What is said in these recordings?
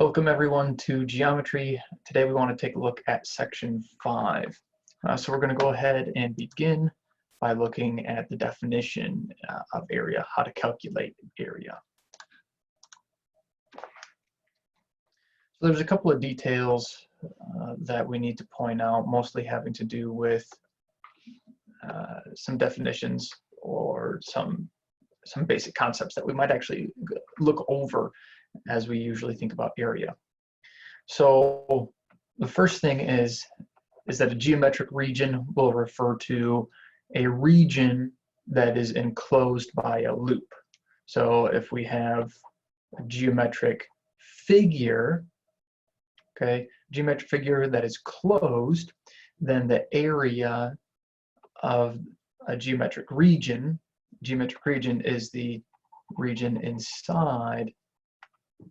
Welcome everyone to geometry. Today we want to take a look at section 5. So we're going to go ahead and begin by looking at the definition of area, how to calculate area. So there's a couple of details that we need to point out, mostly having to do with some definitions or some basic concepts that we might actually look over as we usually think about area. So the first thing is that a geometric region will refer to a region that is enclosed by a loop. So if we have a geometric figure, okay, geometric figure that is closed, then the area of a geometric region is the region inside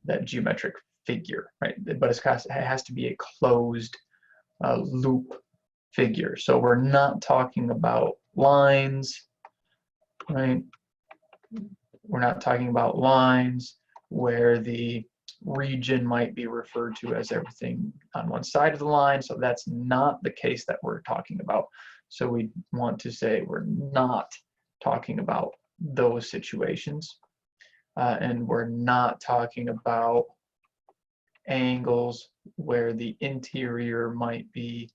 that geometric figure, right? But it has to be a closed loop figure. So we're not talking about lines, right? We're not talking about lines where the region might be referred to as everything on one side of the line. So that's not the case that we're talking about. So we want to say we're not talking about those situations. And we're not talking about angles where the interior might be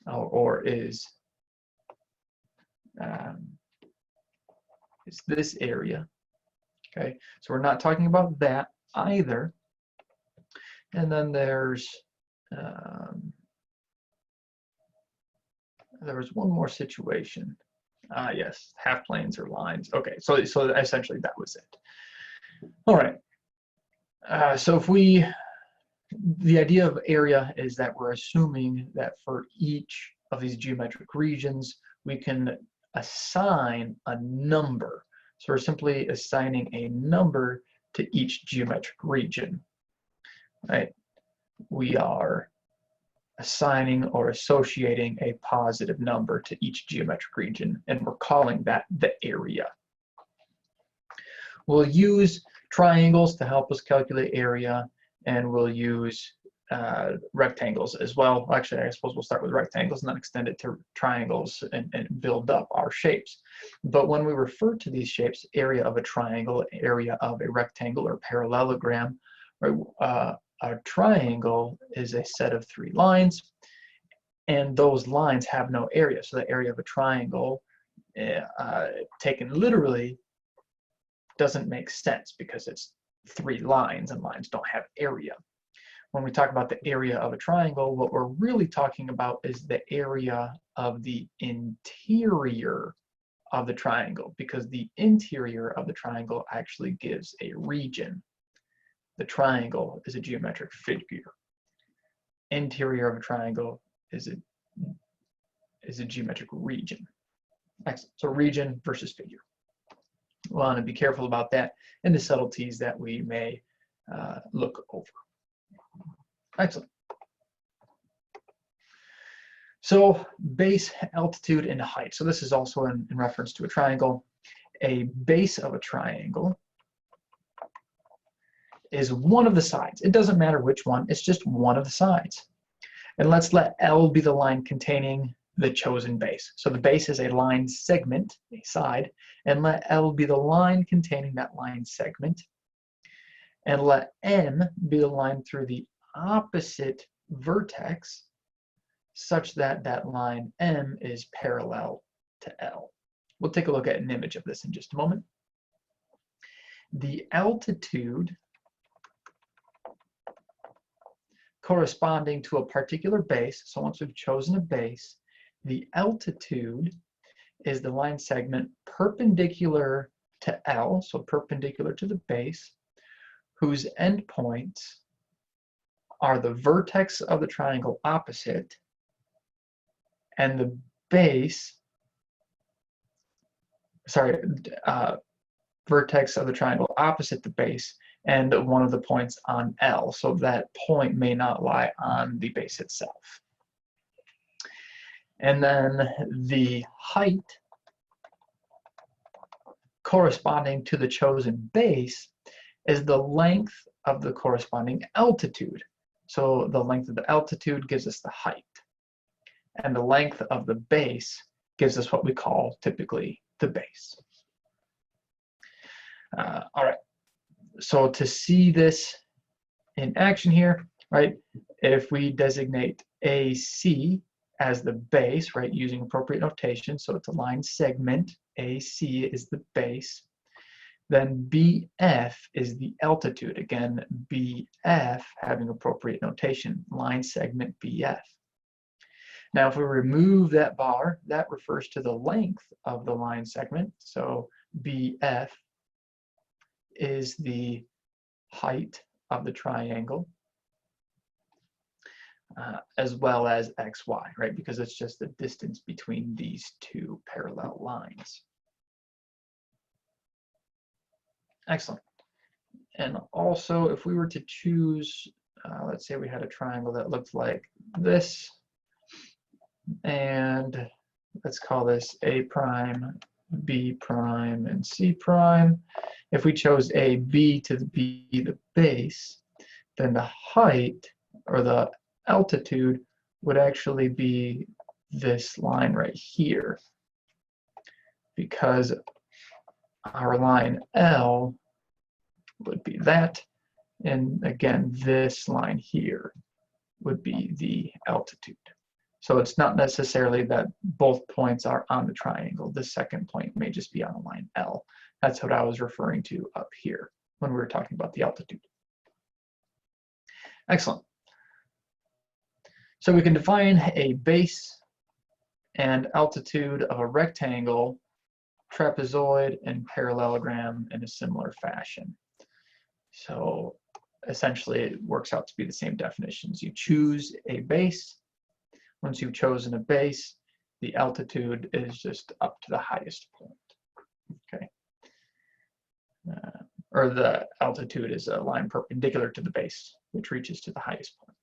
or is this area. Okay, so we're not talking about that either. And then there's there was one more situation. Yes, half planes or lines. Okay, so essentially that was it. All right. So the idea of area is that we're assuming that for each of these geometric regions, we can assign a number. So we're simply assigning a number to each geometric region, right? We are assigning or associating a positive number to each geometric region, and we're calling that the area. We'll use triangles to help us calculate area, and we'll use rectangles as well. Actually, I suppose we'll start with rectangles and then extend it to triangles and build up our shapes. But when we refer to these shapes, area of a triangle, area of a rectangle or parallelogram, right, a triangle is a set of 3 lines, and those lines have no area. So the area of a triangle, taken literally, doesn't make sense because it's 3 lines and lines don't have area. When we talk about the area of a triangle, what we're really talking about is the area of the interior of the triangle, because the interior of the triangle actually gives a region. The triangle is a geometric figure. Interior of a triangle is a geometric region. Excellent. So region versus figure. We want to be careful about that and the subtleties that we may look over. Excellent. So base, altitude, and height. So this is also in reference to a triangle. A base of a triangle is one of the sides. It doesn't matter which one, it's just one of the sides. And let's let L be the line containing the chosen base. So the base is a line segment, a side, and let L be the line containing that line segment. And let N be the line through the opposite vertex such that that line M is parallel to L. We'll take a look at an image of this in just a moment. The altitude corresponding to a particular base, so once we've chosen a base, the altitude is the line segment perpendicular to L, so perpendicular to the base, whose endpoints are the vertex of the triangle opposite and the base, vertex of the triangle opposite the base and one of the points on L, so that point may not lie on the base itself. And then the height corresponding to the chosen base is the length of the corresponding altitude. So the length of the altitude gives us the height. And the length of the base gives us what we call typically the base. All right, so to see this in action here, right, if we designate AC as the base, right, using appropriate notation, so it's a line segment, AC is the base, then BF is the altitude. Again, BF having appropriate notation, line segment BF. Now, if we remove that bar, that refers to the length of the line segment. So BF is the height of the triangle, as well as XY, right? Because it's just the distance between these two parallel lines. Excellent. And also, if we were to choose, let's say we had a triangle that looked like this, and let's call this A prime, B prime, and C prime. If we chose AB to be the base, then the height or the altitude would actually be this line right here, because our line L would be that, and again this line here would be the altitude. So it's not necessarily that both points are on the triangle. The second point may just be on the line L. That's what I was referring to up here when we were talking about the altitude. Excellent. So we can define a base and altitude of a rectangle, trapezoid, and parallelogram in a similar fashion. So essentially it works out to be the same definitions. You choose a base. Once you've chosen a base, the altitude is just up to the highest point. Okay. Or the altitude is a line perpendicular to the base, which reaches to the highest point.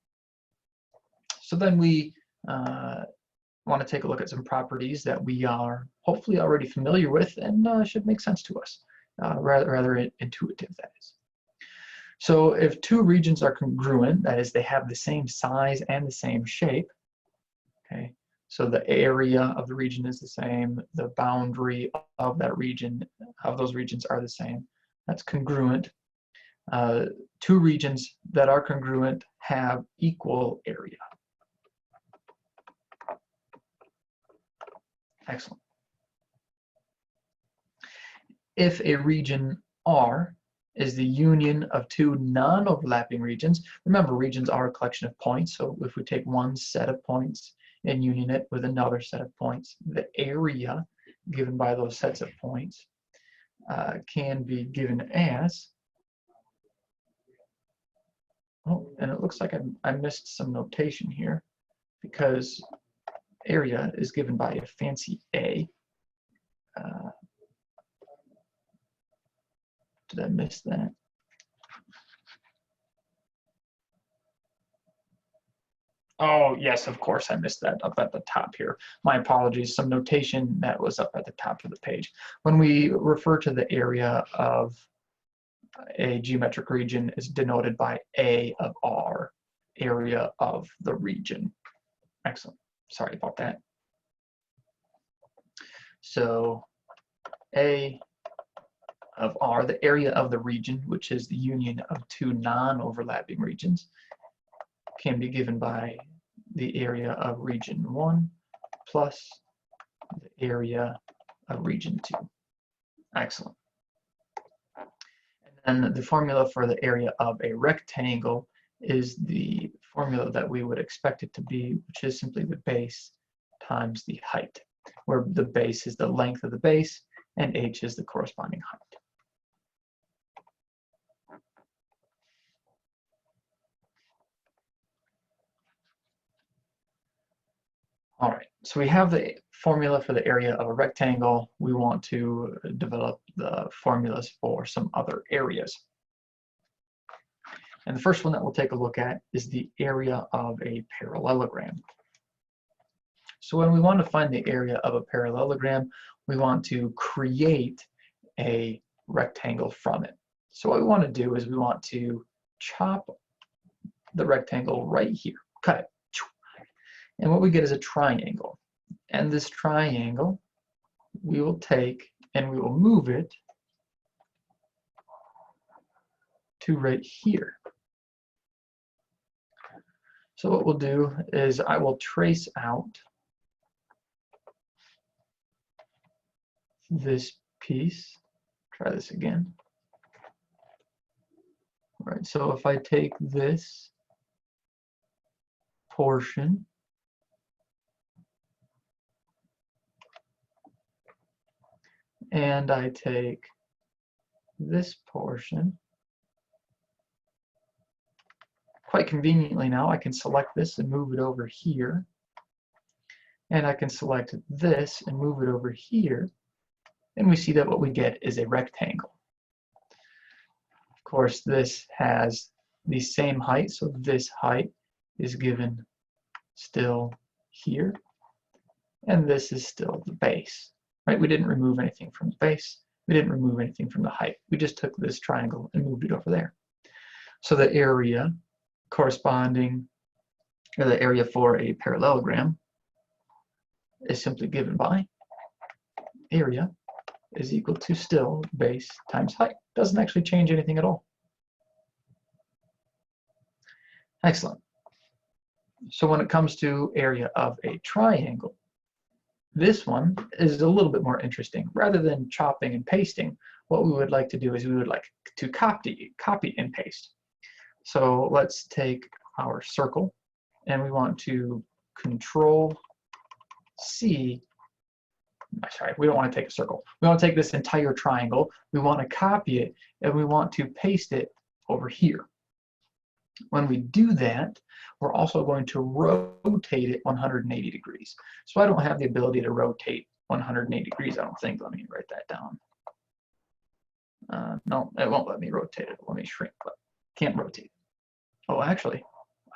So then we want to take a look at some properties that we are hopefully already familiar with and should make sense to us, rather intuitive, that is. So if two regions are congruent, that is, they have the same size and the same shape, okay, so the area of the region is the same, the boundary of that region, of those regions are the same, that's congruent. Two regions that are congruent have equal area. Excellent. If a region R is the union of two non-overlapping regions, remember regions are a collection of points, so if we take one set of points and union it with another set of points, the area given by those sets of points can be given as, oh, and it looks like I missed some notation here, because area is given by a fancy A. Did I miss that? Oh, yes, of course, I missed that up at the top here. My apologies, some notation that was up at the top of the page. When we refer to the area of a geometric region is denoted by A of R, area of the region. Excellent. Sorry about that. So A of R, the area of the region, which is the union of two non-overlapping regions, can be given by the area of region 1 plus the area of region 2. Excellent. And then the formula for the area of a rectangle is the formula that we would expect it to be, which is simply the base times the height, where the base is the length of the base and h is the corresponding height. All right, so we have the formula for the area of a rectangle. We want to develop the formulas for some other areas. And the first one that we'll take a look at is the area of a parallelogram. So when we want to find the area of a parallelogram, we want to create a rectangle from it. So what we want to do is we want to chop the rectangle right here, cut it. And what we get is a triangle. And this triangle, we will take and we will move it to right here. So what we'll do is I will trace out this piece. Try this again. All right, so if I take this portion and I take this portion, quite conveniently now I can select this and move it over here, and I can select this and move it over here, and we see that what we get is a rectangle. Of course, this has the same height, so this height is given still here, and this is still the base, right? We didn't remove anything from the base, we didn't remove anything from the height, we just took this triangle and moved it over there. So the area corresponding, or the area for a parallelogram is simply given by area is equal to still base times height. Doesn't actually change anything at all. Excellent. So when it comes to area of a triangle, this one is a little bit more interesting. Rather than chopping and pasting, what we would like to do is we would like to copy and paste. So let's take our circle and we want to Control C. Sorry, we don't want to take a circle. We want to take this entire triangle. We want to copy it and we want to paste it over here. When we do that, we're also going to rotate it 180 degrees. So I don't have the ability to rotate 180 degrees, I don't think. Let me write that down. No, it won't let me rotate it. Let me shrink, but can't rotate. Oh, actually,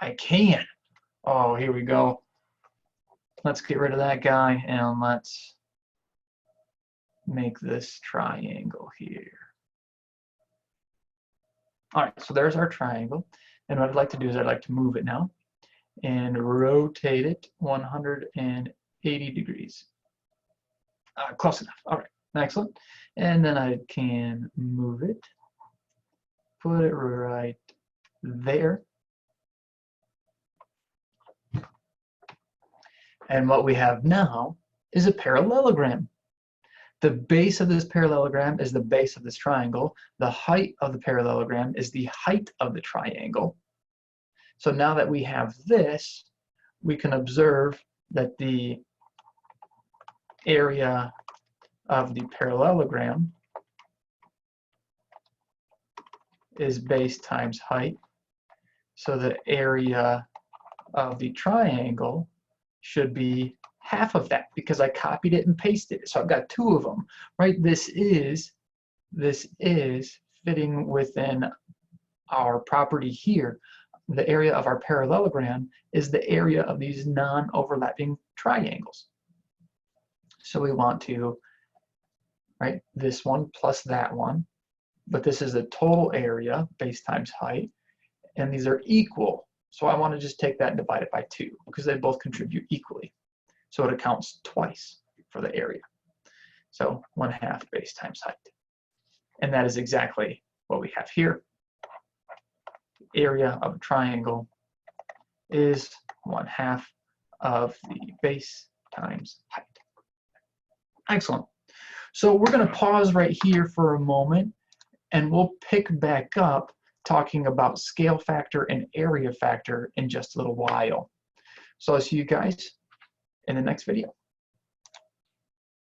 I can. Oh, here we go. Let's get rid of that guy and let's make this triangle here. All right, so there's our triangle. And what I'd like to do is I'd like to move it now and rotate it 180 degrees. Close enough. All right, excellent. And then I can move it, put it right there. And what we have now is a parallelogram. The base of this parallelogram is the base of this triangle. The height of the parallelogram is the height of the triangle. So now that we have this, we can observe that the area of the parallelogram is base times height. So the area of the triangle should be half of that because I copied it and pasted it. So I've got two of them, right? This is fitting within our property here. The area of our parallelogram is the area of these non-overlapping triangles. So we want to, right, this one plus that one, but this is the total area, base times height, and these are equal. So I want to just take that and divide it by 2 because they both contribute equally. So it accounts twice for the area. So 1/2 base times height. And that is exactly what we have here. The area of a triangle is 1/2 of the base times height. Excellent. So we're going to pause right here for a moment and we'll pick back up talking about scale factor and area factor in just a little while. So I'll see you guys in the next video.